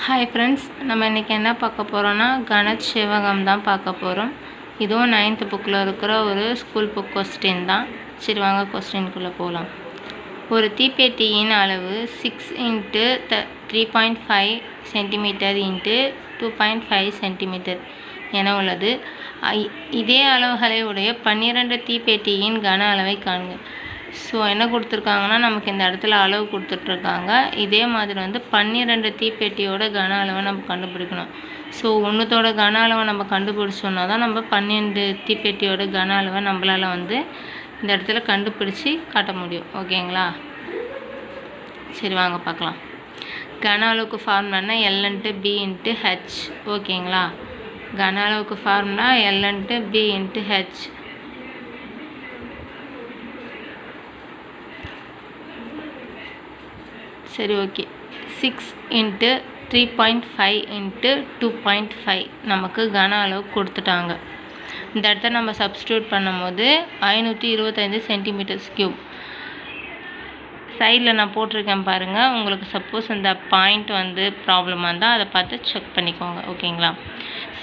Hi friends, நம்ம இன்றைக்கி என்ன பார்க்க போகிறோன்னா கணத் சிவகம் தான் பார்க்க போகிறோம். இதுவும் 9th புக்கில் இருக்கிற ஒரு ஸ்கூல் புக் கொஸ்டின் தான். சரி வாங்க கொஸ்டின்குள்ளே போகலாம். ஒரு தீப்பெட்டியின் அளவு 6 × 3.5 cm × 2.5 cm என உள்ளது. இதே அளவுகளை உடைய 12 தீப்பெட்டியின் கன அளவை காண்க. ஸோ என்ன கொடுத்துருக்காங்கன்னா, நமக்கு இந்த இடத்துல அளவு கொடுத்துட்ருக்காங்க. இதே மாதிரி 12 தீப்பெட்டியோட கன அளவை நம்ம கண்டுபிடிக்கணும். ஸோ ஒன்றுத்தோட கன அளவை நம்ம கண்டுபிடிச்சோன்னா தான் நம்ம 12 தீப்பெட்டியோட கன அளவை நம்மளால் இந்த இடத்துல கண்டுபிடிச்சி காட்ட முடியும். ஓகேங்களா? சரி வாங்க பார்க்கலாம். கன அளவுக்கு ஃபார்முலானா L × B × H. ஓகேங்களா? கன அளவுக்கு ஃபார்முலா L × B × H. சரி ஓகே. 6 × 3.5 × 2.5 நமக்கு கன அளவு கொடுத்துட்டாங்க. இந்த இடத்த நம்ம சப்ஸ்டியூட் பண்ணும்போது 525 cm3. சைடில் நான் போட்டிருக்கேன் பாருங்கள். உங்களுக்கு சப்போஸ் இந்த பாயிண்ட் ப்ராப்ளமாக இருந்தால் அதை பார்த்து செக் பண்ணிக்கோங்க. ஓகேங்களா?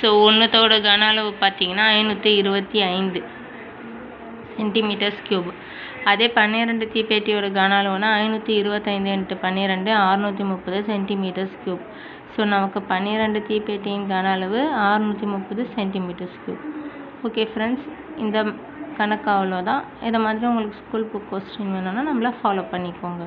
ஸோ ஒன்றுத்தோட கன அளவு பார்த்தீங்கன்னா 525 cm3. அதே 12 தீப்பெட்டியோட கன அளவுனா 525 × 12 630 cm3. ஸோ நமக்கு 12 தீப்பெட்டியின் கன அளவு 630 cm3. ஓகே ஃப்ரெண்ட்ஸ், இந்த கணக்கு அவ்வளோதான். இதை மாதிரி உங்களுக்கு ஸ்கூல் புக் கொஸ்டின் வேணும்னா நம்மளை ஃபாலோ பண்ணிக்கோங்க.